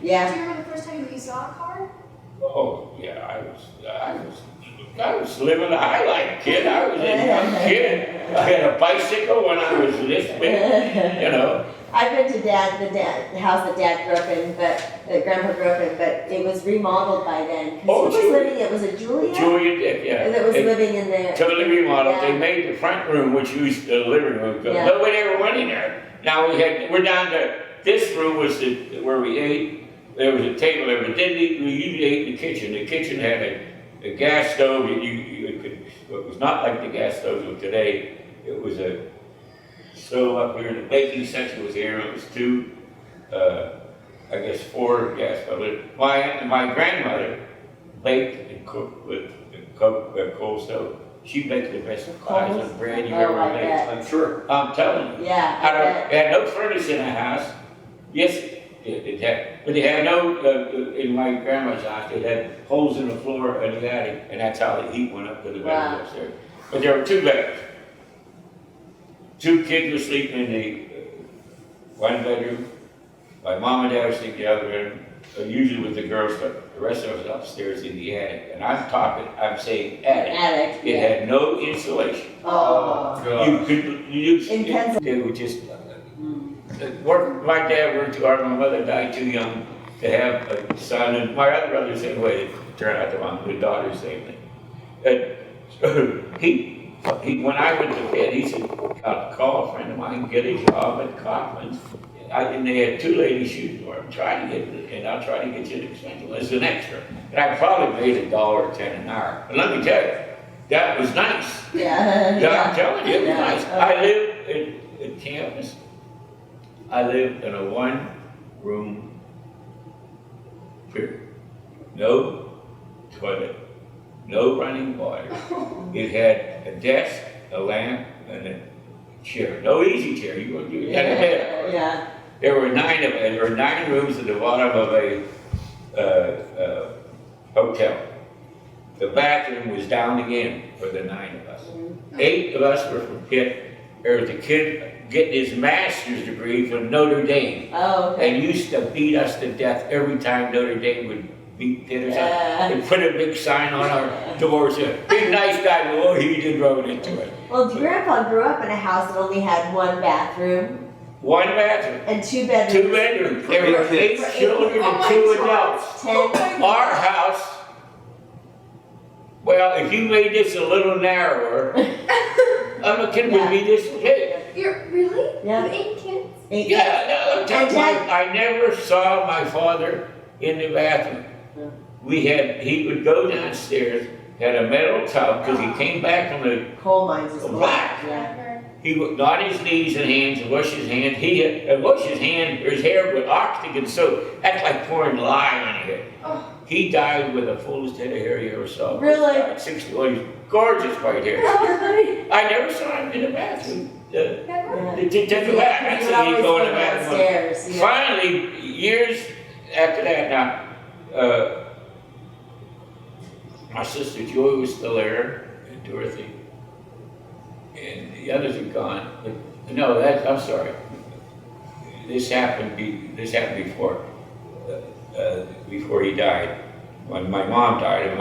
Yeah. Do you remember the first time that you saw a car? Oh, yeah, I was living the high life, kid. I was a young kid. I had a bicycle when I was this big, you know. I've been to the house that Dad grew up in, that Grandpa grew up in, but it was remodeled by then. Oh, Because it was a Julia? Julia did, yeah. That was They living in there. totally remodeled. Yeah. They made the front room, which used the living room, because Yeah. nobody ever went in there. Now we're down to, this room was where we ate. There was a table there, but then we usually ate in the kitchen. The kitchen had a gas stove. It was not like the gas stoves of today. It was a stove up here. The baking section was here. It was I guess 4 gas stoves. My grandmother baked and cooked with a coal stove. She baked the best pies and bread you Oh, ever I made. bet. I'm sure. I'm telling you. Yeah, I bet. It had no furnace in the house. Yes, it had, but they had no, in my grandma's house, they had holes in the floor in the attic, and that's how the heat went up to the bedroom Wow. upstairs. But there were 2 bedrooms. 2 kids were sleeping in the one bedroom. My mom and dad were sleeping in the other bedroom, usually with the girls, but the rest of us upstairs in the attic. And I'm saying attic. Attic, It yeah. had no insulation. Oh. You could use, In Kansas. they would just, my dad worked too hard, my mother died too young to have a son, and my other brother same way, it turned out the daughter same thing. And when I went to bed, he said, call a friend of mine, get a job at Cochran's. And they had 2 ladies shooting for him, I'll try to get you an expensive as an extra. And I probably made $1.10 an hour. But let me tell you, that was nice. Yeah. Yeah, I'm telling you, it was Yeah. nice. I lived in campus. I lived in a 1-room, period. No toilet, no running water. It had a desk, a lamp, and a chair. No easy chair. You had a bed. Yeah. There were 9 rooms at the bottom of a hotel. The bathroom was down again for the 9 of us. 8 of us were from Pitt. There was a kid getting his master's degree from Notre Dame, Oh, okay. and used to beat us to death every time Notre Dame would beat Pitt or something. They put a big sign on our doors, big nice guy, well, he just wrote into it. Well, Grandpa grew up in a house that only had 1 bathroom 1 bathroom, and 2 bedrooms. 2 bedrooms. There were 8 children and 2 adults. 10. Our house, well, if you made this a little narrower, I'm a kid would be this big. Really? Yeah. With 8 kids? 8. Yeah, no, Dad- I never saw my father in the bathroom. He would go downstairs, had a metal tub, because he came back from the, Coal mines is Black. Yeah. he would on his knees and hands and wash his hand. He'd wash his hand, or his hair with oxygen and soap. That's like pouring lye on your head. Oh. He died with the fullest head of hair you ever saw. Really? He died 61. He's gorgeous white hair. I never saw him in the bathroom. Never? To take a bath. He That's would it, he'd always go in go the bathroom. downstairs. Yeah. Finally, years after that, now, my sister Joy was still there, and Dorothy, and the others had gone. But no, I'm sorry. This happened before he died. When my mom died, and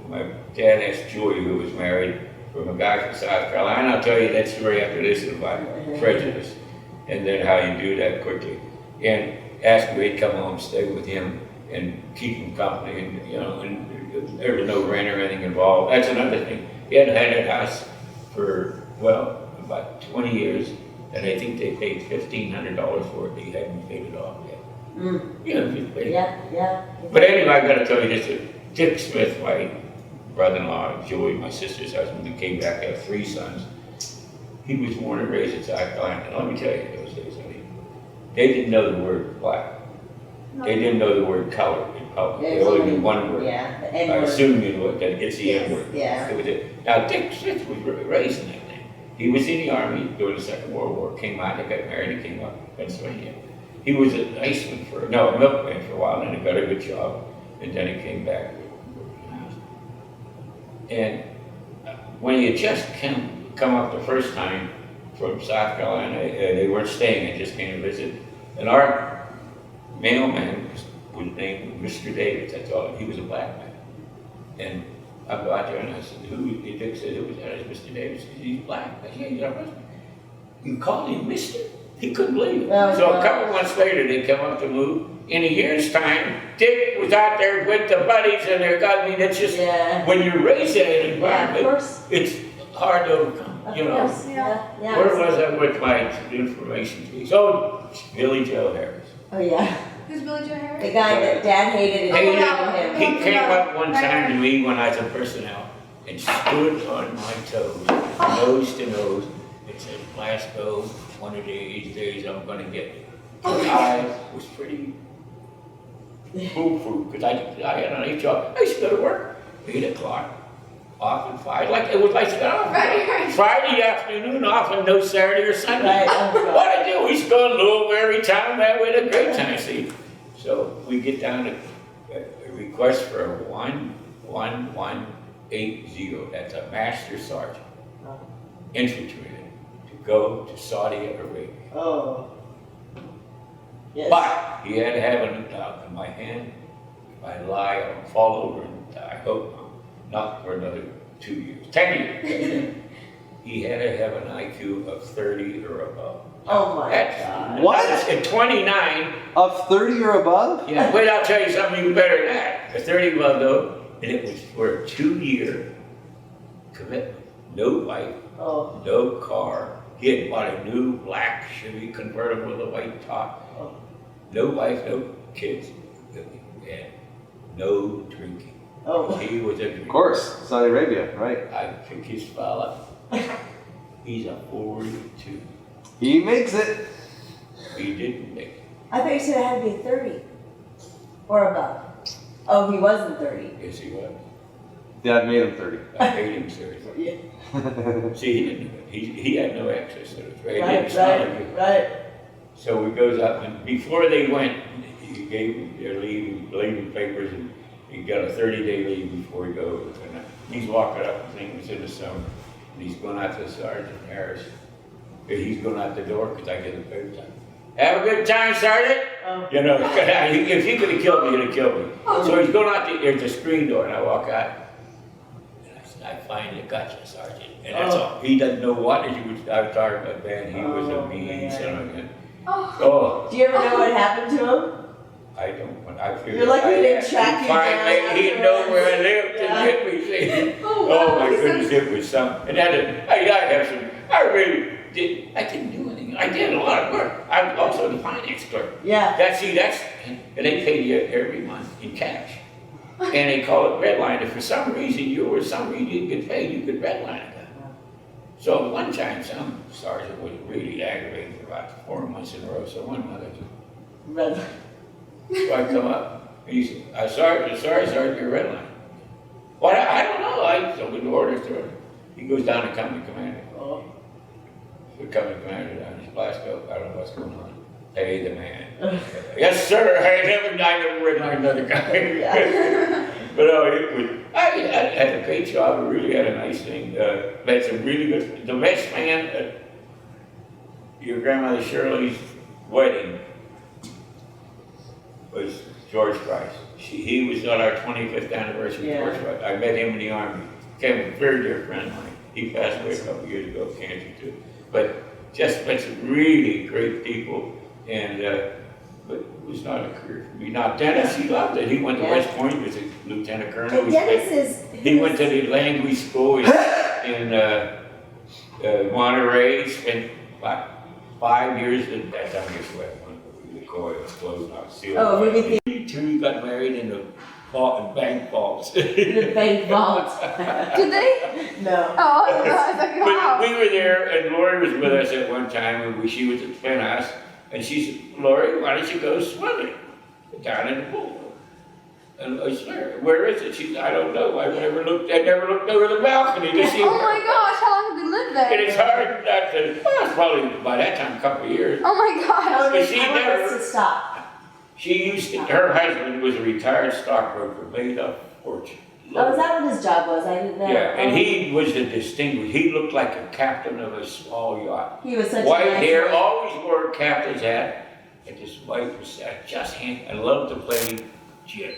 my dad asked Joy, who was married from a guy from South Carolina. I'll tell you that story after this about prejudice, and then how you do that quickly. And asked me to come home, stay with him, and keep him company, and and there was no rent or anything involved. That's another thing. He hadn't had a house for about 20 years, and I think they paid $1,500 for it. He hadn't paid it off yet. Yeah. But anyway, I got to tell you this: Dick Smith, my brother-in-law, Joey, my sister's husband, who came back to have 3 sons. He was born and raised in South Carolina. And let me tell you, those days, they didn't know the word black. They didn't know the word color in public. They only knew one word. Yeah, the I N-word. assume you know that it's the Yes, N-word. yeah. It was now, Dick Smith was raised in that thing. He was in the Army during the Second World War, came out, they got married, and came up to Pennsylvania. He was a milkman for a while, and he got a good job, and then he came back. And when he had just come up the first time from South Carolina, they weren't staying, they just came to visit. And our mailman his name was Mr. Davis, that's all, he was a black man. And I go out there and I said, the Dick said, who was that? I said, Mr. Davis. He said, he's black. I said, yeah, he's our husband. You called him Mr.? He couldn't believe it. Oh, So a gosh. couple months later, they come up to move. In a year's time, Dick was out there with the buddies and I mean, it's just, Yeah. when you're raised in an Yeah, of environment, course. it's hard to overcome, Of you know. course, yeah, yeah. Where was I with my information piece? Oh, Billy Joe Harris. Oh, yeah. Who's Billy Joe The Harris? guy that Dad hated and Hated hated him. He came up one time to me when I was a personnel and stood on my toes, nose to nose, and said, Glasgow, one of these days I'm gonna get you. I was pretty fool-proof, because I had a nice job. I used to go to work, 8 o'clock, off at 5, like it was like, Right. Friday afternoon off and no Saturday or Sunday. Right, oh, God. What I do, we used to go to Louisville every time, man, we had a great time, see. So we get down to a request for a 11180, that's a master sergeant, infantryman, to go to Saudi Arabia. Oh. Yes. But he had to have an in my hand. If I lie, I'll fall over and die. I hope not for another 2 years, 10 years. He had to have an IQ of 30 or above. Oh my That's- God. What? At 29, Of 30 or above? yeah, wait, I'll tell you something even better than that. A 30 above though, and it was for a 2-year commitment. No wife, Oh. no car. He had bought a new black Chevy convertible with a white top. Oh. No wife, no kids, and no drinking. Oh. He was a Of drinker. course, Saudi Arabia, right? I picked his file up. He's a 42. He makes it. He didn't make it. I thought you said it had to be 30 or above. Oh, he wasn't 30. Yes, he was. Dad made him 30. I paid him 30. Yeah. See, he didn't do it. He had no access to it. Right? He Right, didn't smell like it. right. So he goes up, and before they went, he gave them their leaving papers, and he got a 30-day leave before he goes. And he's walking up, I think it was in the summer, and he's going out to Sergeant Harris. He's going out the door because I get the papers. Have a good time, Sergeant. Oh. You know, if he could have killed me, he'd have killed me. So he's going out there's a screen door, and I walk out, and I said, I finally got you, Sergeant. And that's all. He doesn't know what I was talking about, man. He was a Oh, mean man. son of a gun. Oh, Oh, Do you ever know what happened to him? I don't want, I figured. You're lucky he I didn't had track to you find down me. He'd know afterwards. where I lived Yeah. and get me, see. oh, Oh wow. my He said- goodness, it was something. And I have some, I didn't do anything. I did a lot of work. I'm also the finance clerk. Yeah. And they pay you every month in cash. And they call it redline. If for some reason you didn't get paid, you could redline it. So one time, some sergeant was really aggravated for about 4 months in a row. So one month, Red. so I come up, and he said, sorry, Sergeant, you're redline. What? I don't know. I took the orders to him. He goes down to company commander. Oh. The company commander down in Glasgow. I don't know what's going on. Hey, the man. Yes, sir. I never redlined another guy. Yeah. But I had a great job. I really had a nice thing. Met some really good. The best man at your grandmother Shirley's wedding was George Price. He was on our 25th anniversary. Yeah. George Price. I met him in the army. Became a very dear friend of mine. He passed away a couple years ago, cancer too. But just met some really great people, and but it was not a career for me. Now Dennis, he loved it. He went to Yeah. West Point. He was a lieutenant colonel. And Dennis is. He went to the language school in Monterey. Spent about 5 years. At that time, I guess the McCoy was closed now. Sealed. Oh, movie theater. He got married in the bank vaults. The bank vault. Did they? No. Oh, I was like, wow. We were there, and Lori was with us at one time, and she was at Penhouse, and she said, Lori, why don't you go swimming down in the pool? And I said, where is it? She said, I don't know. I never looked over the balcony to see Oh her. my gosh, how long have they lived And there? it's hard not to, well, it's probably by that time, a couple of years. Oh my gosh. But she I want us never- to stop. She used to, her husband was a retired stockbroker, made a fortune. Oh, is that what his job was? I didn't know. Yeah, and he was a distinguished, he looked like a captain of a small yacht. He was such White a nice hair, man. always wore a captain's hat, and this white was just hand. I loved to play gin.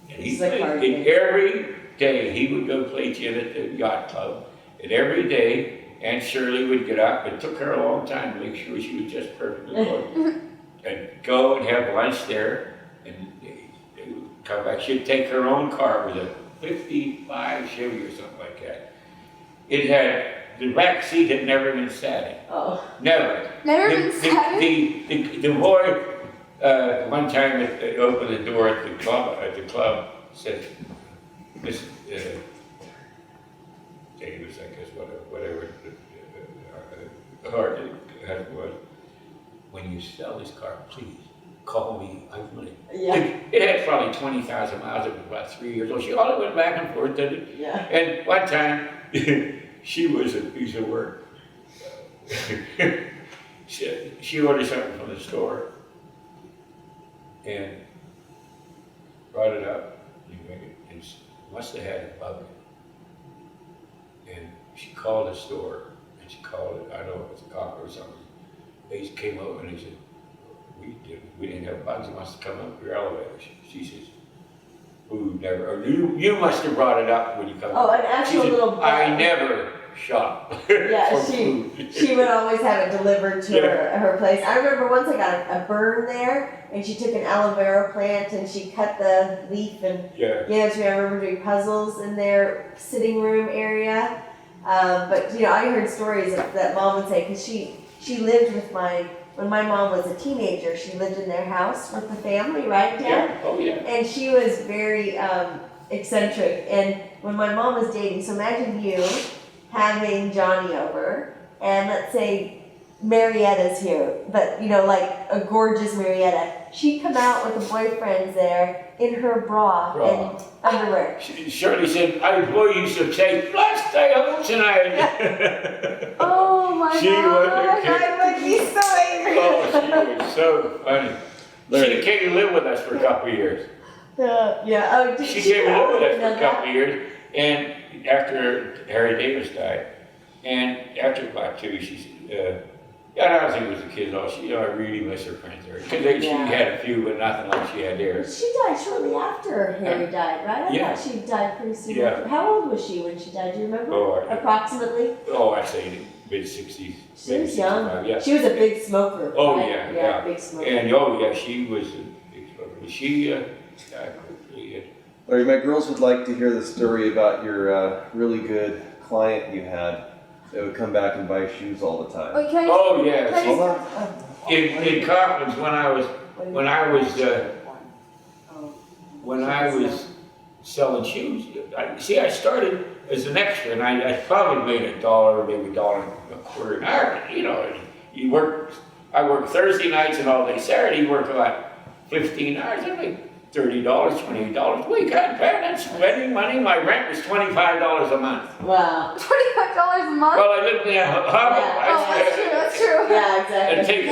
And he He's a played, card and game. every day he would go play gin at the yacht club. And every day Aunt Shirley would get up. It took her a long time to make sure she was just perfectly good. And go and have lunch there. And they would come back. She'd take her own car. It was a 55 Chevy or something like that. It had, the back seat had never been sat in. Oh, Never. Never been sat The boy, one time opened the door at the club, said, Miss Davis, I guess, whatever, hard it was, when you sell this car, please call me. I'm gonna. yeah, It had probably 20,000 miles. It was about 3 years old. She all went back and forth, did it? yeah. And one time, she was a piece of work. She ordered something from the store and brought it up. And must have had a bug. And she called the store and she called it, I don't know if it's a cop or something. They came over and they said, we didn't have bugs. It must have come up your elevator. She says, who never, or you must have brought it up when you come. Oh, an She actual said, little bug. I never shop. Yeah, for she food. would always have it delivered to her place. I remember once I got a burn there, and she took an aloe vera plant and she cut the leaf and Yeah. gave it to me. I remember doing puzzles in their sitting room area. But you know, I heard stories that Mom would say because she lived with when my mom was a teenager. She lived in their house with the family, right, Dad? Yeah. Oh yeah. And she was very eccentric. And when my mom was dating, so imagine you having Johnny over, and let's say Marietta's here, but you know, like a gorgeous Marietta. She'd come out with the boyfriends there in her bra. And underwear. Shirley said, boy used to say, let's stay home tonight. Oh my She wasn't god. kidding. I would be so angry. Oh, she was so funny. She came to live with us for a couple of years. Yeah. Oh, did She came to live with us for know a couple of years, and after Harry Davis died, and after about 2, she said, I don't think it was a kid at all. I really miss her friends there. Because she had a few, but nothing like she had there. She died shortly after Harry died, right? I Yeah. thought she died pretty soon. Yeah. After. How old was she when she died? Do you remember? Oh, Approximately. I'd say mid-60s. She was young. Yeah. She was a big smoker. Oh, right? yeah, Yeah, yeah. big smoker. And she was a big smoker. She died quickly. Larry, my girls would like to hear the story about your really good client you had that would come back and buy shoes all the time. Wait, can I Oh, yeah. Can I Hold just- on. In Coppins, when I was selling shoes, I started as an extra, and I probably made $1, maybe $1.25 an hour. You know, I work Thursday nights and all day Saturday. You work about 15 hours. I make $30, $28 a week. I'm not spending money. My rent was $25 a month. Wow. $25 a month? Well, I lived in a hovel. Yeah. Oh, that's true, that's true. Yeah, exactly. And take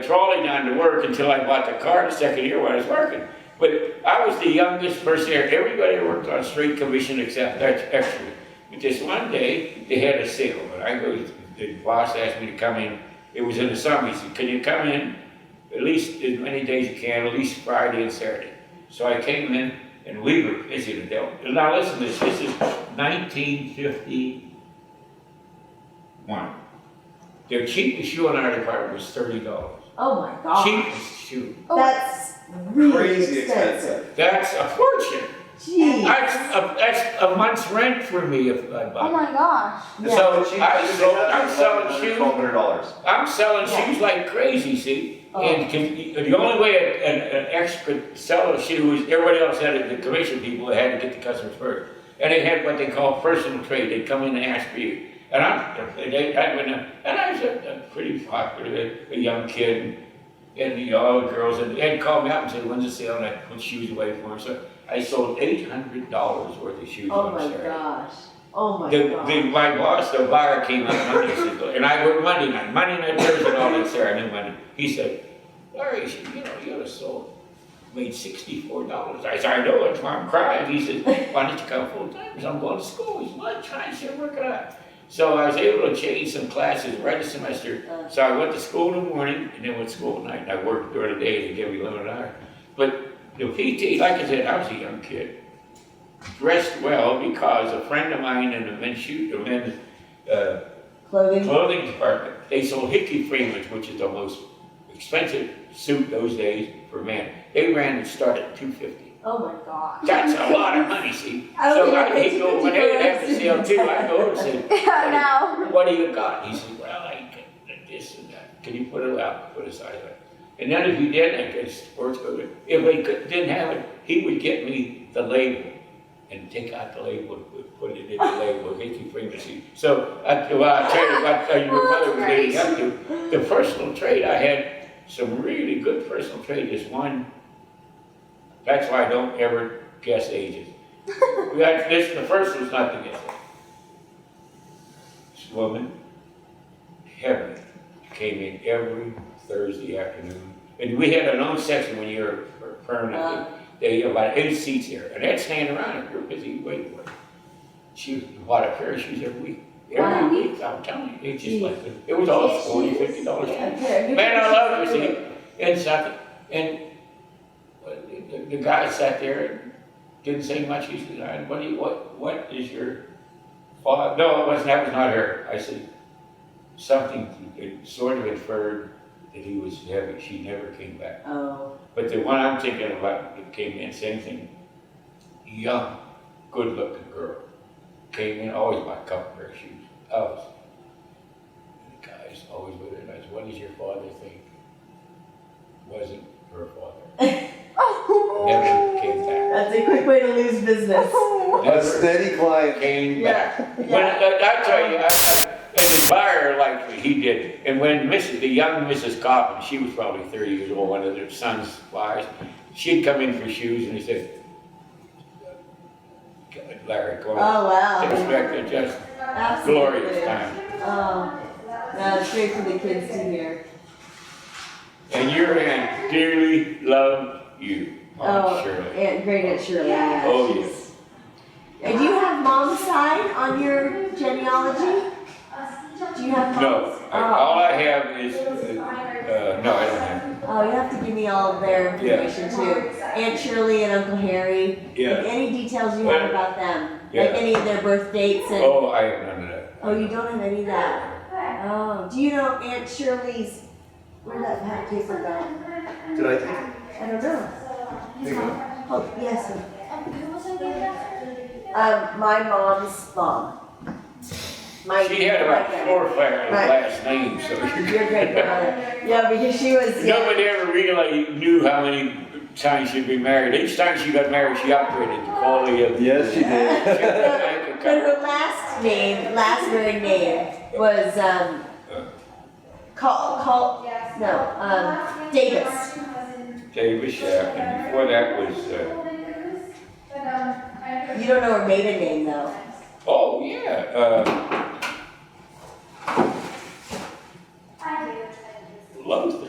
a trolley down to work until I bought the car the second year when I was working. But I was the youngest person there. Everybody worked on straight commission except extra. But this one day, they had a sale. And the boss asked me to come in. It was in the summer. He said, can you come in at least as many days you can, at least Friday and Saturday? So I came in, and we were busy to deal. Now listen to this. This is 1951. Their cheapest shoe in our department was $30. Oh my God. Cheapest shoe. Oh, That's really Crazy expensive. expensive. That's a fortune. Jeez. That's a month's rent for me if I oh buy. my gosh. Yeah. So I'm selling shoes. $1,200. I'm selling Yeah. shoes like crazy, see? Oh. And the only way an extra could sell a shoe is everybody else had it, the commission people had to get the customers first. And they had what they call personal trade. They'd come in and ask for you. And I was a pretty popular, a young kid. And all the girls, and they'd call me up and say, when's the sale? And I'd put shoes away for them. So I sold $800 worth of shoes Oh on my Saturday. gosh. Oh my God. My boss, the buyer, came up Monday, and I worked Monday night, Thursday, and all that Saturday, and Monday. He said, Larry, you would have made $64. I said, I know, that's why I'm crying. He said, why don't you come full time? He said, I'm going to school. He said, well, try and see, work it out. So I was able to change some classes right a semester. So I went to school in the morning, and then went to school at night. And I worked during the day to give me limited hours. But Like I said, I was a young kid, dressed well because a friend of mine in the men's Clothing. clothing department, they sold Hickey Freeman's, which is the most expensive suit those days for men. They ran and started at $250. Oh my God. That's a lot of money, see? I So would he'd go, when they would have the sale too, I'd go and say, Yeah, now. what do you got? He said, well, I get this and that. Can you put it out? Put it aside. And then if he didn't, I could sports code. If we didn't have it, he would get me the label and take out the label and put it in the label, Hickey Freeman. So, I tell you what your mother was leading up to. The personal trade, I had some really good personal trade. This one, that's why I don't ever guess ages. The first was not to guess. This woman, heaven, came in every Thursday afternoon. And we had an own section when you were permanently. They had about 8 seats here. And they'd stand around if you're busy waiting for it. She bought a pair of shoes every week. Every week, I'm telling you. It's just like, it was all $40, $50. Man, I love it, see. And something. And the guy sat there and didn't say much. He said, what is your father? No, that was not her. I said, something, it sort of inferred that he was heavy. She never came back. Oh. But the one I'm thinking about that came in, same thing, young, good-looking girl. Came in, always bought a couple pair of shoes. Always. And the guy's always with her. And I said, what does your father think? Wasn't her father. Never came back. That's a quick way to lose business. A Never steady client. came back. Yeah. When I tell you, I admire like he did. And when the young Mrs. Coffin, she was probably 30 years old, one of their son's wives, she'd come in for shoes and he said, Larry, go on. Oh, wow. Expect just Absolutely. glorious time. Oh, no, it's great for the kids to hear. And your aunt dearly loved you, Aunt Shirley. Great Aunt Shirley. Yeah, Oh, she's- And do you have mom's side on your genealogy? Do you have mom's? No, all I have is, no, I don't have. Oh, you have to give me all of their information too. Aunt Shirley and Uncle Harry. Yeah. Like any details you have about them. Yeah. Like any of their birth dates and. Oh, I have none of that. Oh, you don't have any of that? Oh, do you know Aunt Shirley's, where'd that pat paper go? Did I take it? I don't know. There you go. Oh, yes. My mom's mom. My She had about my- 4 or 5 Right. last names, so. Your great grandmother. Yeah, because she was. Yeah. Nobody ever really knew how many times she'd been married. Each time she got married, she upgraded the quality of. Yes, she did. But her last married name was Davis. Davis, yeah, and before that was, You don't know her maiden name though. oh, yeah, Lothar.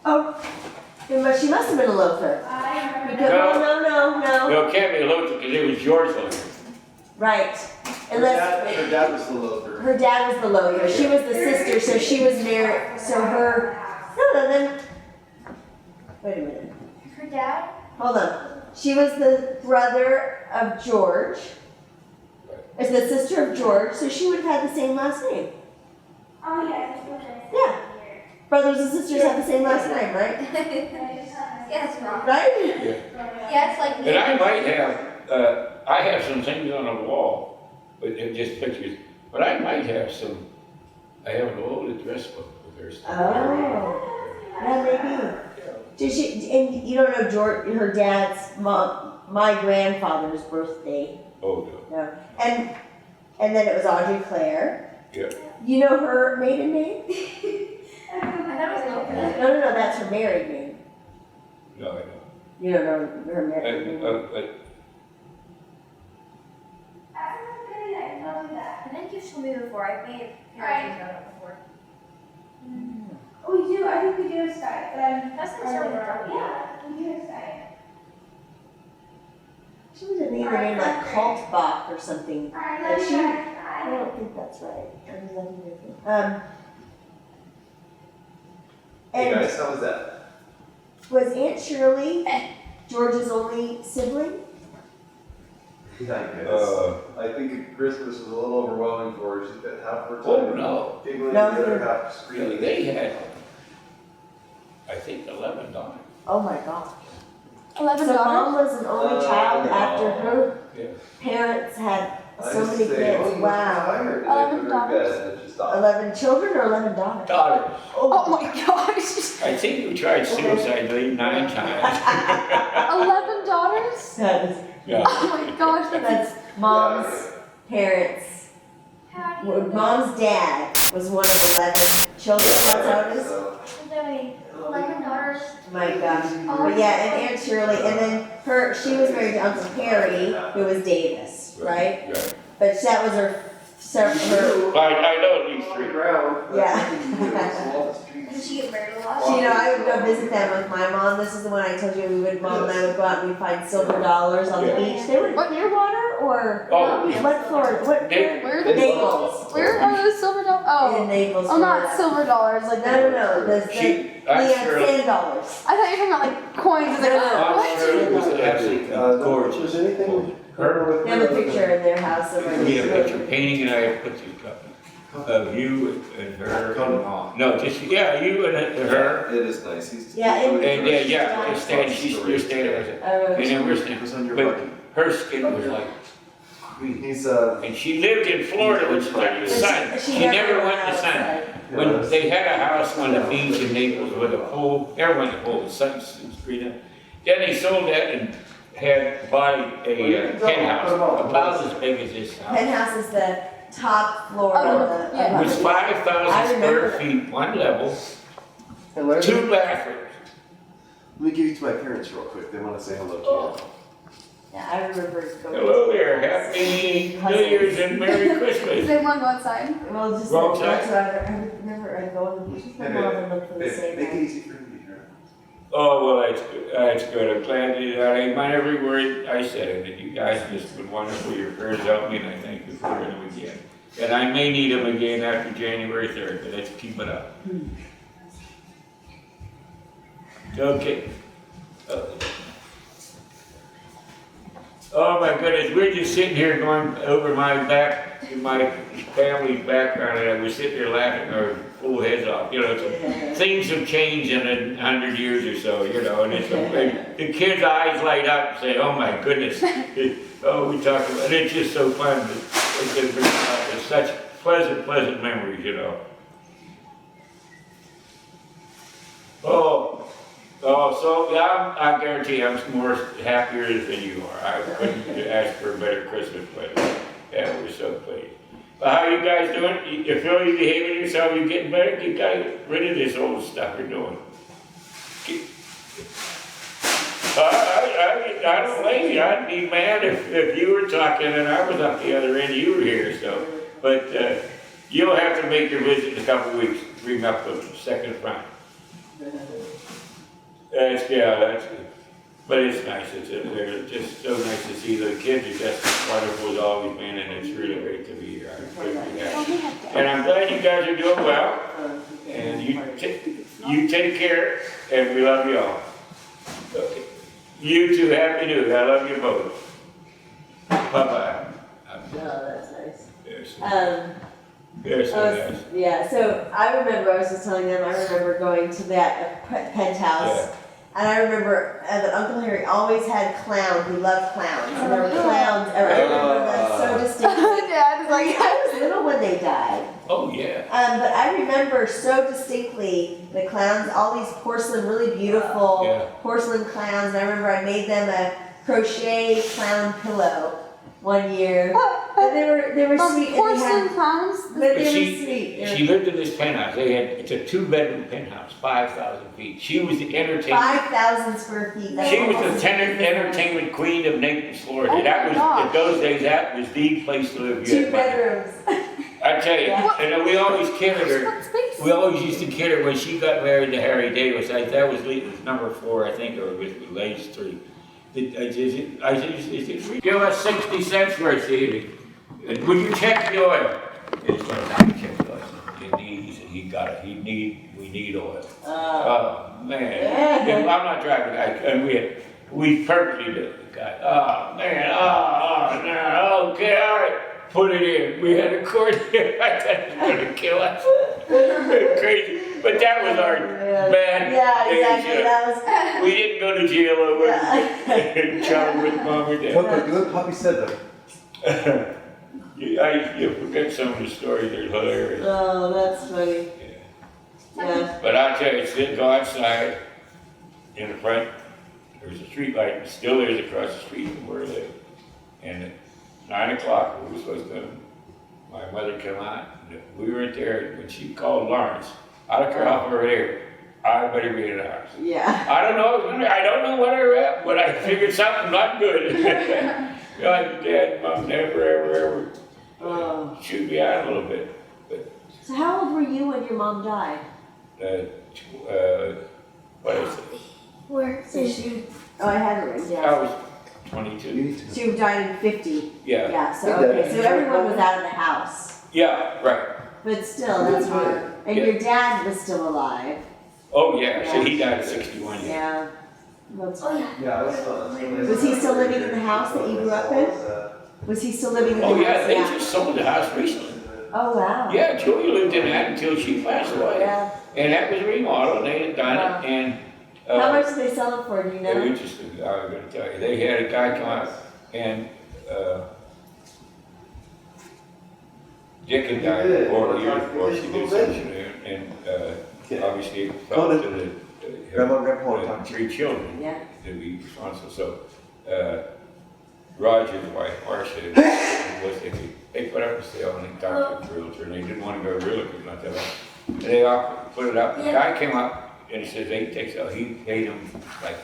Oh, but she must have been a loafer. Because no. No, it can't be Lothar because it was George Lothar. Right. Unless Her dad was the loafer. her dad was the lawyer. She was the sister, so she was married. So her. No, then. Wait a minute. Her dad? Hold on. She was the brother of George. Is the sister of George, so she would have had the same last name. Oh, yeah, that's what I said. Yeah. Brothers and sisters have the same last name, right? Yeah, that's wrong. Right? Yeah, it's like. And I might have, I have some things on the wall, but they're just pictures. But I might have some, I have an old address book with her stuff. Oh. Yeah, maybe. Did she? And you don't know George, her dad's mom, my grandfather's birthday. Oh, no. No. And then it was Audrey Claire. Yeah. You know her maiden name? I thought it was Lothar. No, that's her married name. No, I don't. You don't know her married name. I think you've told me before. I may have heard it before. We do, I think we do have Skype, but I'm. That's not so wrong. Yeah, we do have Skype. She was a name like Kaltbach or something. Alright, But let's she, try I Skype. don't think that's right. There's nothing different. Hey And guys, how was that? was Aunt Shirley George's only sibling? I think Christmas was a little overwhelming for her. She spent half her Oh, time no. giggling, No, the other no. half screaming. They had, I think, 11 daughters. Oh my gosh. 11 So daughters? mom was an only child no. after her Yeah. parents had I so just many say, kids. "Oh, you must be Wow. tired," and I put her in daughters. bed and just stopped. 11 children or 11 daughters? Daughters. Oh my gosh. I think we tried suicide rate 9 times. 11 daughters? That is, Yeah. Oh my gosh, that's that's mom's parents. How do Well, you mom's dad was one of 11 children. That's how it is. So, Zoe, 11 daughters. My gosh. But yeah, and Aunt Shirley, and then she was married to Uncle Harry, who was Davis, right? Right. But that was her, I know at least 3. yeah. Did she get married a lot? So, I would go visit them with my mom. This is the one I told you mom and I would go out and we'd find silver dollars on the Yeah. beach. They were in Clearwater or Oh, what Florida? What? They- Naples. Where are those silver dollars? In Oh. Naples, Oh, not Florida. silver dollars, like No. The I'm sand sure. dollars. I thought you were talking about like coins. I was like, No, no, I'm what? sure it was absolutely gorgeous. anything They have a picture in their house of her. We have a picture painting, and I have pictures of you and her and mom. No, just, yeah, you and her. It is nice. He's Yeah, and- And just you're standing there. And then we're standing, but her skin was like green. He's And she lived in Florida, which is like the sun. She never went in the sun. When they had a house on the beach in Naples with a pool, everyone had a pool, the sun's green. Then they sold that and bought a penthouse, about as big as this house. Penthouse is the top floor Oh, of the. yeah. It was 5,000 I remember square feet, one level, Hey Larry, 2 bathrooms. let me give you to my parents real quick. They want to say hello to Oh. Yeah, I remember going. Hello there, happy New Year's and Merry Does Christmas. they want to go outside? Well, just Wrong that's side. what I remember. I'd go on the beach with my mom and look for the same. Make it house. easy for me to hear. Oh, well, that's good, I'm glad that I meant every word I said, and that you guys just been wonderful, your prayers helped me, and I thank you for them again. And I may need them again after January 3rd, but let's keep it up. Okay. Oh my goodness, we're just sitting here going over my family's background, and I was sitting there laughing our full heads off, things have changed in 100 years or so, and it's, the kids' eyes light up and say, oh my goodness. We talk about, it's just so fun, it's such pleasant memories, So yeah, I guarantee I'm more happier than you are. I couldn't ask for a better Christmas present. Yeah, we're so pleased. But how you guys doing? You feel you behaving yourself? You getting better? You guys get rid of this old stuff you're doing. I don't blame you. I'd be mad if you were talking and I was up the other end, you were here, so. But you'll have to make your visit in a couple of weeks, bring up the second front. That's good. But it's nice, they're just so nice to see the kids are just as wonderful as always been, and it's really great to be here. I'm glad to be here. And I'm glad you guys are doing well, and you take care, and we love you all. Okay. You too, Happy New Year, I love you both. Bye-bye. Oh, that's nice. Yes. Yes, yes. Yeah, so I was just telling them, I remember going to that penthouse. Yeah. And I remember that Uncle Harry always had clowns. He loved clowns. And there were clowns. And I remember that so distinctly. Dad is like, I was little when they died. Oh, yeah. But I remember so distinctly the clowns, all these porcelain, really beautiful Yeah. porcelain clowns. And I remember I made them a crochet clown pillow one year. And they were sweet. And they porcelain had, clowns? but they were She- sweet. They were She lived in this penthouse. It's a 2-bedroom penthouse, 5,000 feet. She was the entertainment. 5,000 square feet. That's She was almost the as big as this entertainment queen of Naples, Florida. Oh That my was, gosh. in those days, that was the place to live. house. You had 2 money. bedrooms. I tell you, Yeah. and we always kidded her. What space? We always used to kid her when she got married to Harry Davis. That was number 4, I think, or with ladies 3. I said, give us 60 cents worth, Stevie. Would you check the oil? It's like, I check the oil. We need oil. Oh, man. Yeah. And I'm not driving. We purposely did it, guy. Oh, man, no, okay, all right. Put it in. We had a court here. I thought it was going to kill us. Crazy. But that was our bad Yeah, days, exactly, you know. that was, We didn't go to jail over yeah. it. Trouble with mom or dad. What Poppy said though. You forget some of the stories, they're hilarious. Oh, that's funny. Yeah. But I'll tell you, still go outside in the front, there's a street light, it still is across the street from where I live. And at 9 o'clock, we were supposed to, my mother came out, and we weren't there, when she called Lawrence, I don't care how far we're there, I better be in the house. Yeah. I don't know what I read, but I figured something not good. God, Dad, Mom, never, ever Oh. shoot me out a little bit. So how old were you when your mom died? What is it? Where So is she, oh, I had it written I down. was 22. You need to. She died in 50. Yeah, Yeah, so, Hey, Dad, okay, so did you everyone work was out of the house. yeah, right. But still, that's hard. And Yeah. your dad was still alive. Oh, yeah, so he died at 61 years. Yeah. That's, Oh, yeah. Yeah, that's not. Was he still living in the house that you grew up in? Was he still living in the Oh, house? yeah, they just sold the house recently. Oh, wow. Yeah, Julia lived in that until she passed away. Yeah. And that was remodeled, they had done Wow. it, and, How much did they sell it for, do you they're know? interesting, I'm gonna tell you. They had a guy come out and, Dick had died did. 4 years before she did something, and, obviously it fell to the, Grandma and Grandpa want to her talk to 3 children. Yeah. To be responsible, so, Roger's wife, Marcia, was they put up a sale and they talked to the realtor, and they didn't want to go to realtor, not that long. And they put it up, the guy came up, and he says, he paid him like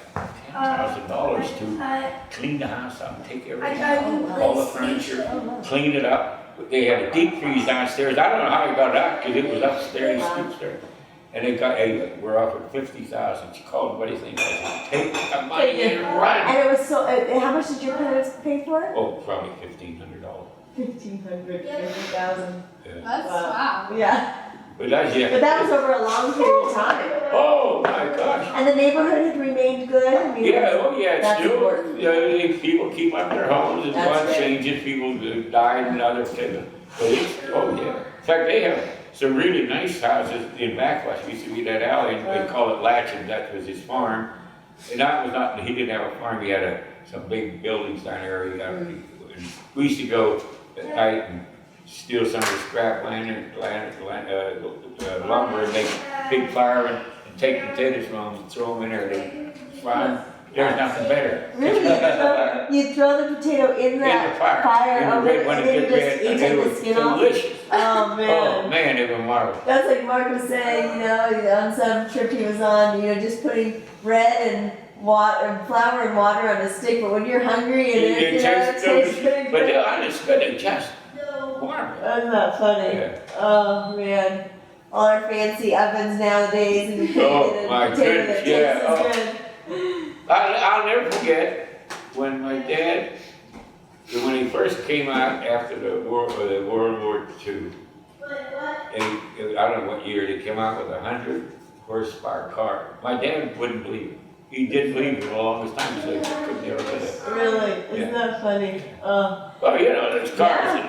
$10,000 to clean the house up, take everything out, all the furniture, clean it up. They had a deep freeze downstairs, I don't know how he got it out, because it was upstairs, upstairs. And we're offered $50,000, she called, what do you think? I said, take the money and run. And it was so, how much did your parents pay for it? Oh, probably $1,500. 1,500, 50,000. Yeah. That's Wow. wow. Yeah. But that's, yeah. But that was over a long period of time. Oh, my gosh. And the neighborhood had remained good? I mean, Yeah, oh yeah, it's That's still, important. people keep up their homes, and That's one right. changes, people died and other things. But it's, oh yeah. In fact, they have some really nice houses in Backlash. We used to be that alley, and they call it Latchin, that was his farm. And that was not, he didn't have a farm, he had some big buildings down there. And we used to go at night and steal some of the scrap lumber and make big fire and take potatoes from them and throw them in there. They fire. There's nothing better. Really? You throw the potato in that In the fire. fire, In the red, when and it then you gets just red, you they take were the skin off? delicious. Oh, Oh man. man, they were marvelous. That's like Mark was saying, on some trip he was on, just putting bread and water, and flour and water on a stick, but when you're hungry and It tastes tastes good, good. but they're honest, but they're just marvelous. That's not funny. Yeah. Oh, man. All our fancy ovens nowadays, and you Oh, can't my get a potato that goodness, tastes yeah, as good. I'll never forget when my dad, when he first came out after the World War II, and I don't know what year, they came out with a 100 horsepower car. My dad wouldn't believe it. He didn't believe it for the longest time, he said, I could never believe it. Really? Isn't that funny? Oh, Well, there's cars.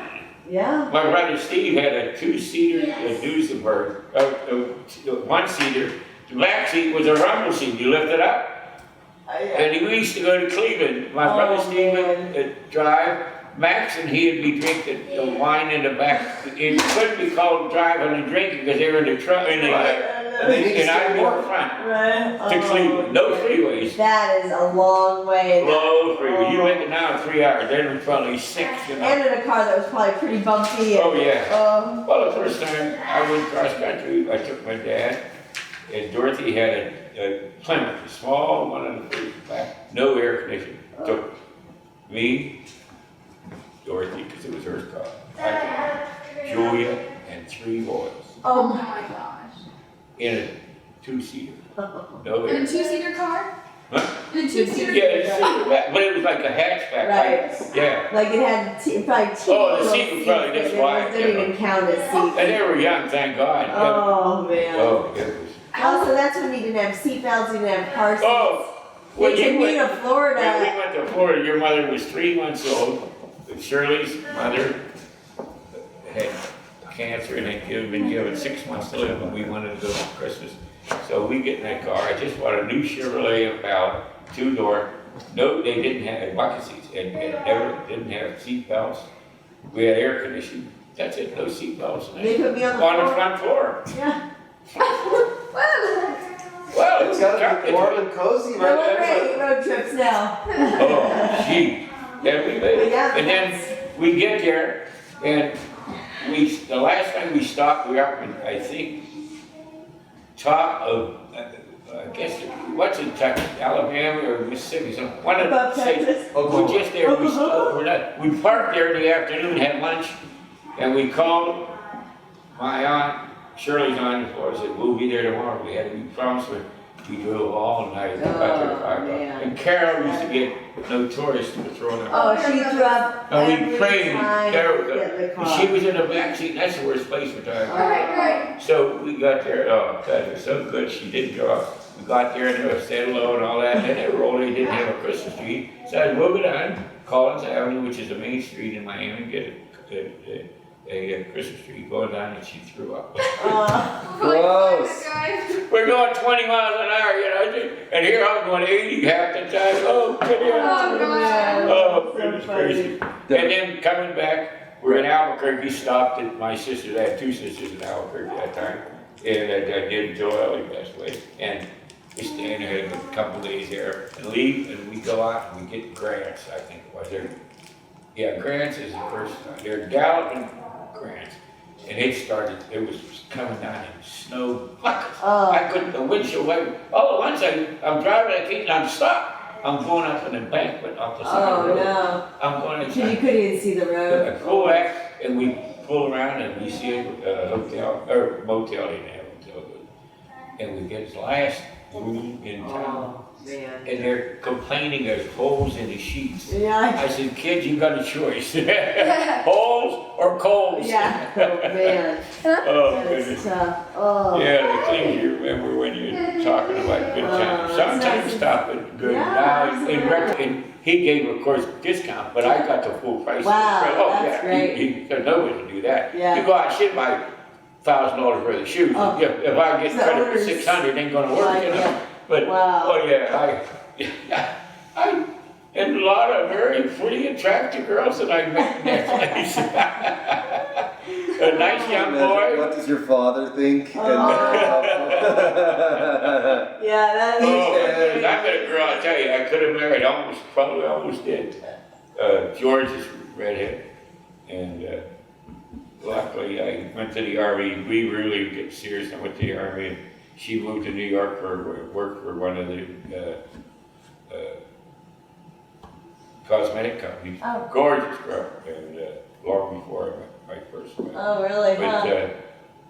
yeah. My brother Steve had a 2-seater Duesenberg, a 1-seater. The back seat was a rumble seat, you lift it up. And we used to go to Cleveland. My brother Oh, Steve man. would drive. Max and he'd be drinking the wine in the back. It couldn't be called driving and drinking because they were in the truck, And they need to and I'd stay be in warm. front Right. to Cleveland. No freeways. That is a long way. Low freeway. You Oh. make it now in 3 hours. Then it was probably 6, And in a car that was probably pretty bumpy. Oh, yeah. Oh, Well, the first time I went cross country, I took my dad, and Dorothy had a Plymouth, a small one in the first back, no air conditioning. Took me, Dorothy, because it was her car, I took Julia, and 3 boys Oh oh my gosh. in a 2-seater, my. no In a air. 2-seater car? Huh? In a 2-seater? Yeah, it's seater back, but it was like a hatchback. Right. Yeah, Like it had probably two Oh, the little seat was probably seats, this but wide, They didn't yeah. even count as seats. and they were young, thank God. Oh, man. Oh, it was. Oh, so that's when you didn't have seatbelts, you didn't have car seats. Oh, Well, They took you me to When Florida. we went to Florida, your mother was 3 months old. Shirley's mother had cancer and had been given 6 months to live, and we wanted to go for Christmas. So we get in that car. I just bought a new Chevrolet Impala, 2-door. No, they didn't have bucket seats, and never didn't have seat belts. We had air conditioning. That's it, no seat belts. They put me on the On the floor. front floor. Yeah. Well, It's gotta be warm and cozy, No, we're right? great road trips now. Oh, gee. Yeah, we did. Yeah. And then we get there, and the last time we stopped, we were up in, I think, top of, I guess, what's it, Alabama or Mississippi, one of the Above states. Texas. We're just there, we parked there in the afternoon, had lunch, and we called my aunt, Shirley's aunt in Florida, said, we'll be there tomorrow. We promised her. We drove all night, we got there at 5 o'clock. man. And Carol used to get notorious for throwing up. Oh, she threw up And we every prayed, time Carol, we get in the car. she was in the back seat, and that's the worst place for driving. Right. So we got there, oh, that was so good, she didn't go up. We got there and they said hello and all that, and then they were old, they didn't have a Christmas tree. So I moved it on Collins Avenue, which is a main street in Miami, get a Christmas tree, going down, and she threw up. Gross. We're going 20 miles an hour, you know, and here I'm going 80 half the time, oh, get here. Oh, it was crazy. And then coming back, we're in Albuquerque, stopped at my sister's, I had 2 sisters in Albuquerque at that time, and I did Joel, he passed away, and we stand there a couple days there, and leave, and we go out and we get Grants, I think it was, yeah, Grants is the first time, they're Gallup Grants, and it was coming down in snow buckets. Oh. I couldn't, the windshield wiper, all at once I'm driving, I can't, I'm stuck. I'm going up an embankment off the side of the Oh, road. no. I'm going You to, couldn't even see the I road. pull back and we pull around and we see a hotel, or motel, they didn't have a hotel, but, and we get his last room in town. Oh, man. And they're complaining there's holes in the sheets. Yeah. I said, kid, you got a choice. Holes or coals? Yeah. Oh, man. Oh, That is goodness. tough. Oh. Yeah, the things you remember when you're talking about good times. Oh, Sometimes that's stop at good. Yeah, Now, and he gave, of course, discount, but I got the full price. Wow, Oh, that's yeah, great. there's no way to do that. Yeah. You go out, shit, buy $1,000 worth of shoes. Oh. If I get The credit for owners- 600, it ain't gonna work, Like, you know? yeah. But, Wow. oh yeah, and a lot of very pretty, attractive girls that I met in that place. A nice young boy. What does your father think? Oh. Yeah, that is. Oh, I met a girl, I tell you, I could have married, probably almost did. George is redhead, and luckily I went to the Army. We really get serious. I went to the Army, and she moved to New York for work for one of the cosmetic companies. Oh. Gorgeous girl, and long before I first met. Oh, really? But Huh?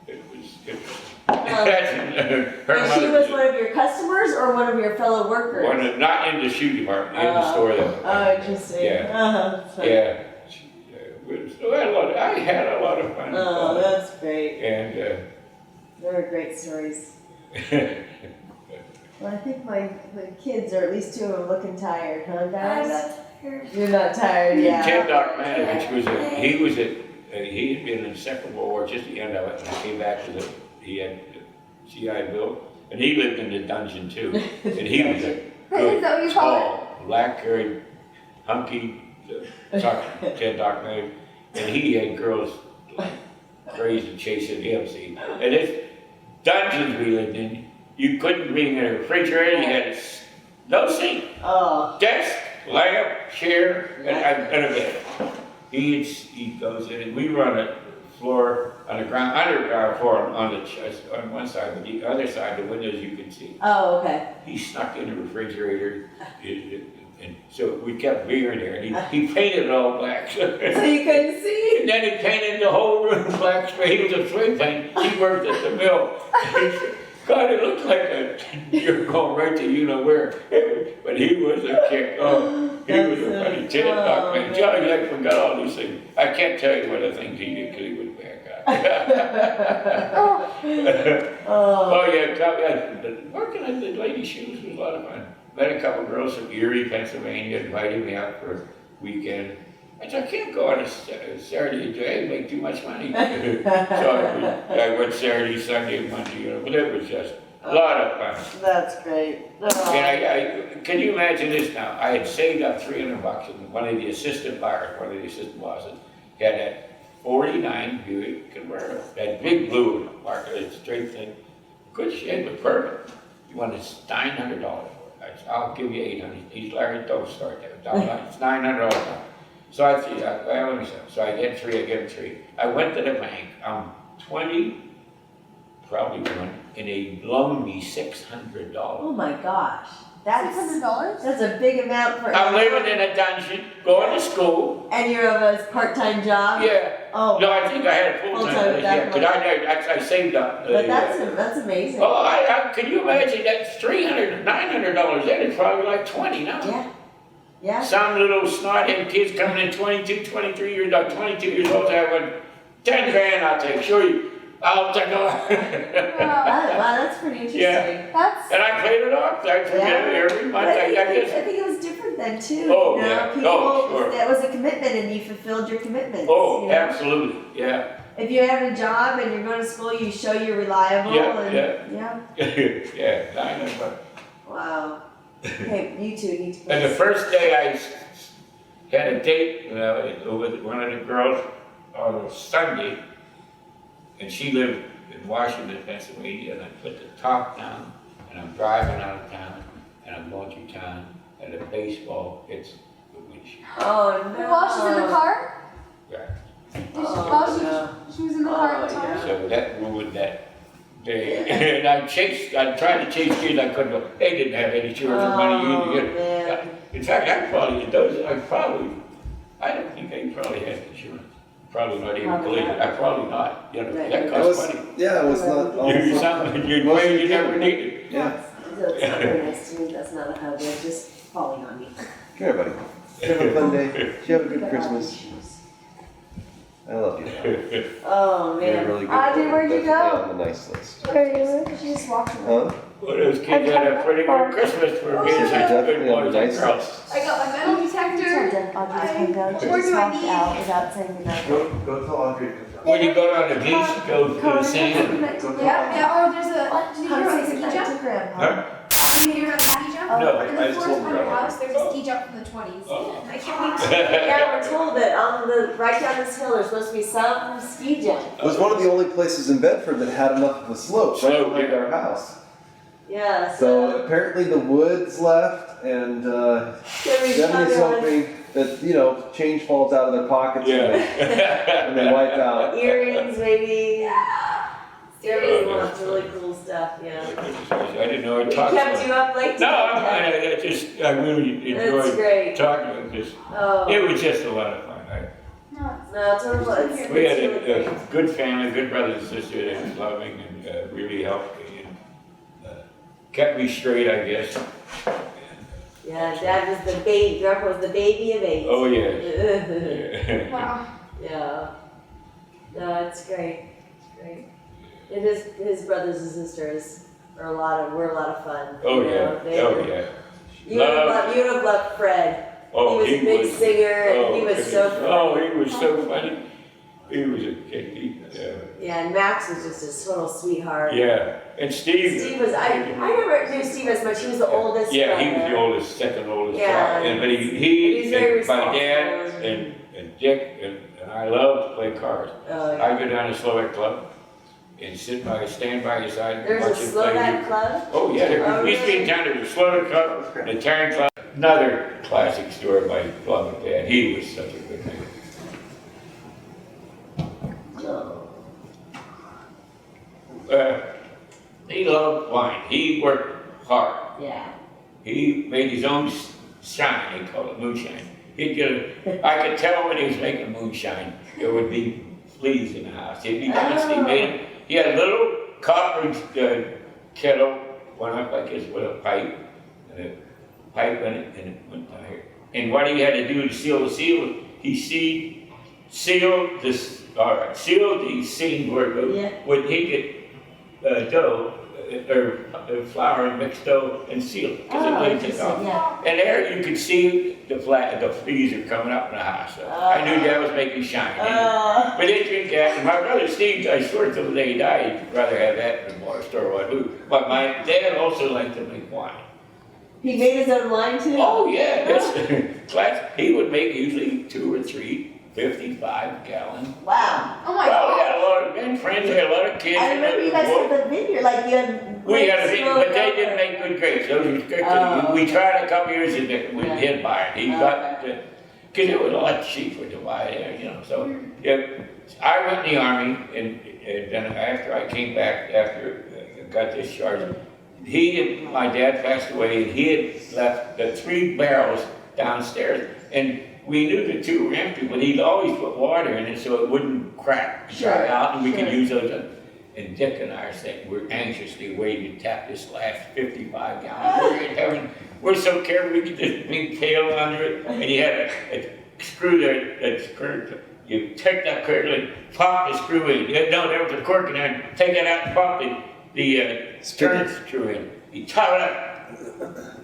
it was interesting. Oh. Her And she mother was one of your customers or one of your fellow workers? not in the shoe department, in the store though. Oh, interesting. Yeah. That's funny. Yeah. So I had a lot of fun. Oh, that's great. And They were great stories. Well, I think my kids are at least 2 of them looking tired, huh, guys? You're not tired, yeah. Ted Dockmanovich he had been in the Second World War, just the end of it, and he came back to he had the GI Bill, and he lived in the dungeon too. And he was a Is that what you call it? tall, black-haired, hunky, Ted Dockmanovich, and he had girls like crazy chasing him, see. And it's dungeons we lived in, you couldn't bring in a refrigerator, you had no sink, Oh, desk, lamp, chair, and a bed. He goes in, and we were on the floor, on the ground, underground floor on the chest, on one side, but the other side, the windows you could see. oh, okay. He snuck in the refrigerator, and so we kept beer in there, and he painted it all black. So you couldn't see? And then he painted the whole room black spray. He was a spray paint. He worked at the mill. God, it looked like you're going right to you know where. But he was a kick. Oh, he was a funny Ted Dockman. Johnny, I forgot all these things. I can't tell you what the things he did because he was a bad guy. Oh, Oh yeah, working at the ladies' shoes was a lot of fun. met a couple girls from Erie, Pennsylvania, invited me out for a weekend. I said, I can't go on a Saturday, I make too much money. So I went Saturday, Sunday, Monday, you know, but it was just a lot of fun. That's great. Oh. And I can you imagine this now? I had saved up $300 and one of the assistant bosses, had that 49 Buick convertible, that big blue market, that straight thing, good shape, but perfect. He wanted $900 for it. I said, I'll give you $800. He's Larry, don't start there. It's $900. So I said, well, let me see. So I get three, I give him three. I went to the bank, I'm 20, probably one, and they loaned me $600. Oh my gosh, that's $600? that's a big amount for. I'm living in a dungeon, going to school. And you have a part-time job. Yeah. Oh. No, I think I had a full-time, Full-time, yeah, because I saved up. But that's amazing. Oh, can you imagine that's $300, $900, that is probably like 20 now. Yeah. Yeah. Some little snot-head kids coming in 22, 23 years old, 22 years old, I went, 10 grand I'll take, sure you, I'll take Wow. Wow, that's pretty interesting. Yeah. That's And I paid it off, I forget it every month, But I I think, guess. I think it was different then too. Oh, you know? yeah. People, Oh, sure. that was a commitment and you fulfilled your commitments. Oh, you know? absolutely, yeah, If you have a job and you're going to school, you show you're reliable. Yeah, and, yeah. yeah. yeah, $900. Wow. Hey, you two need to. And the first day I had a date with one of the girls on a Sunday, and she lived in Washington, Pennsylvania, and I put the top down, and I'm driving out of town, and I'm going through town, and the baseball hits the windshield. Oh no. while she's in the car? Yeah. While no. she was in the car at the Oh, time? yeah. So that ruined that day. And I tried to chase kids, I couldn't, they didn't have any children money Oh, either. man. In fact, I don't think they probably had insurance. Probably not even Probably collision, not. Probably not, you know, Right. that It costs was, money. yeah, it was not. You something, you Most pay of you the never time. needed. Yeah, That's not very nice to me. That's not a hug. They're just falling on me. come here, buddy. Did you have a fun day? Did you have a good Christmas? I love you. Oh You're man. really good. Audrey, where'd you Definitely go? on the nice list. She just walked away. Huh? Well, those kids had a pretty good Christmas for being You're such good definitely on the boys and nice girls. list. I got my metal detector. Where do I need? without saying goodnight. Go tell Audrey. When you go on the beach, go to the sand. Yeah, or there's a, did you hear about the ski jump? to Grandpa. Huh? Did you hear about the ski jump? No. In I the just forest told behind her. your house, there's a ski jump from the 20s. Oh. I can't wait to. Yeah, we're told that on the right down this hill there's supposed to be some ski jump. It was one of the only places in Bedford that had enough of a slope right Slope, behind yeah. our house. Yeah. So apparently the woods left, and Jerry's Stephanie's talking hoping that change falls out of their pockets and Yeah. they wipe out. earrings, maybe. Jerry's Oh, wants really cool stuff. Yeah. I didn't know it He talked kept about. you up late. No, I'm tonight? fine, I really That's enjoyed great. talking to him, because Oh. it was just a lot of fun. No, it's wonderful. It's We had really great. a good family, good brothers and sisters, that was loving and really helped me and kept me straight, I guess. Yeah, Dad was the baby. Grandpa was the baby of 8. Oh, yeah. Yeah. Wow. No, it's great. It's great. And his brothers and sisters were a lot of fun. Oh, you know, yeah, they oh, were- yeah. You would have loved Fred. Oh, he was a big was- singer and oh, he was so funny. Oh, he was so funny. He was a kid, Yeah, and Max was just a total sweetheart. yeah. And Steve. Steve was, I never knew Steve as much. He was the oldest. Yeah, he was brother. the oldest, second oldest Yeah. child. And, but He's he very and my dad responsible. and Dick and I love to play cards. Oh, yeah. I go down to Slovak Club and stand by his side and There's watch a him play. Slovak club. Oh, yeah, there Oh, used to be really? in town, there was a Slovak Club, the Terran Club. Another classic story of my love of dad. He was such a good man. No. He loved wine. He worked hard. Yeah. He made his own shine, he called it moonshine. I could tell when he was making moonshine, there would be fleas in the house. He honestly made it. He had a little copper kettle, went up like this with a pipe, and a pipe in it, and it went down here. And what he had to do to seal the seal, he sealed the seam where it goes. Yeah. When he get dough, or flour and mixed dough and seal it, because it Oh, lays it interesting, off. yeah. And there you could see the freezer coming up in the house. So I knew Dad was making shine. But they drink that, and my brother Steve, I swear till the day he died, he'd rather have that than more store-bought food. But my dad also liked to make wine. He made his own wine too? Oh, yeah, that's class. He would make usually 2 or 3 55-gallon. Wow. Oh my Well, we god. had a lot of men friends, we had a lot of kids. I remember you guys had the vineyard, like you had. We had a grapes big, grown but they up didn't or- make good grapes, those were strictly, Oh, we okay. tried a couple years and we Yeah. did buy it. He Oh, got, because it was a lot cheaper to buy it, you know, so, yeah. I went in the army and then after I came back, after I got discharged, my dad passed away and he had left the 3 barrels downstairs and we knew the 2 were empty, but he'd always put water in it so it wouldn't crack, dry Sure, out, and we could sure. use those. And Dick and I are saying, we're anxiously waiting to tap this last 55 gallons. We're so careful, we get this big pail under it, and you had a screw there, that screw, you take that cradle and pop the screw in. No, there was a cork in there, take it out and pop the turn screw in. You tie it up.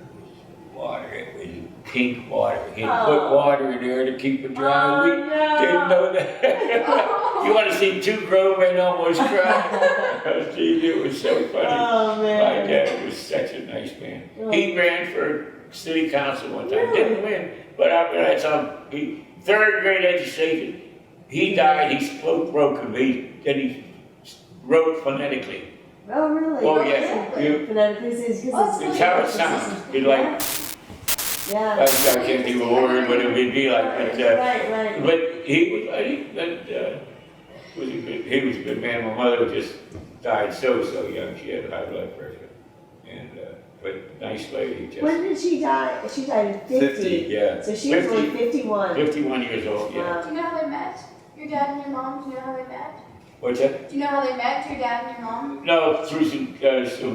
Water, it was pink water. He had put water in there to keep it dry. Oh, We no. didn't know that. You want to see 2 grown men almost cry? Gee, it was so funny. Oh, My man. dad was such a nice man. Oh. He ran for city council one time, Really? didn't win, but after that, he 3rd grade education. He died, he spoke broken, then he wrote phonetically. Oh, really? Oh, yeah. You- Phonetically, because It's how it sounds. You're like, Yeah. I can't think of a word, but it would be like, Right. but he was, I think he was a good man. My mother just died so young. She had high blood pressure. And, but nice lady, just, When did she die? She died at 50. 50. yeah. So she was only 51. 51 years old, yeah. Wow. Do you know how they met? Your dad and your mom, do you know how they met? What's that? Do you know how they met, your dad and your mom? No, through some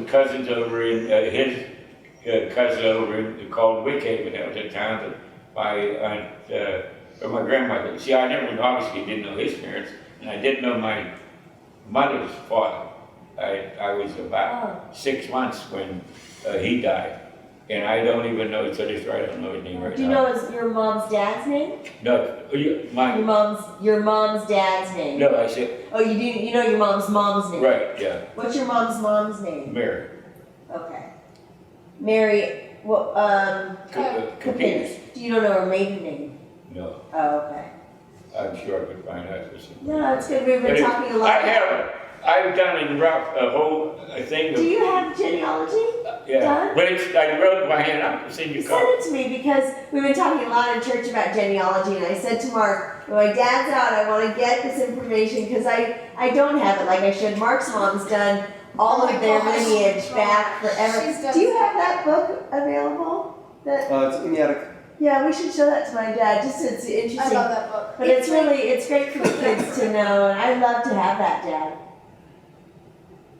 cousins over in, his cousin over in, called Wickhaven, that was a town that my aunt, or my grandmother. See, I never, obviously didn't know his parents, and I didn't know my mother's father. I was about 6 months when he died, and I don't even know, so this I don't know his name right Do you now. know your mom's dad's name? No, Your mom's dad's name. no, I said, Oh, you do. You know your mom's name. right, yeah, What's your mom's name? Mary, Okay. Mary. Well, Capinas. Do you don't know her maiden name? No, Oh, okay. I'm sure I could find out for some. No, it's good. We've But been talking a lot. I've done a whole thing Do of, you have genealogy? yeah, done? but I wrote by hand, I'll send you a Send copy. it to me because we've been talking a lot in church about genealogy, and I said to Mark, when my dad's out, I want to get this information because I don't have it like I should. Mark's mom's done all Oh my of their gosh. lineage back forever. She's done Do you have that book available? That It's in the attic. yeah, we should show that to my dad. Just it's I interesting. love that book. But it's great for the kids to know, and I'd love to have that, Dad.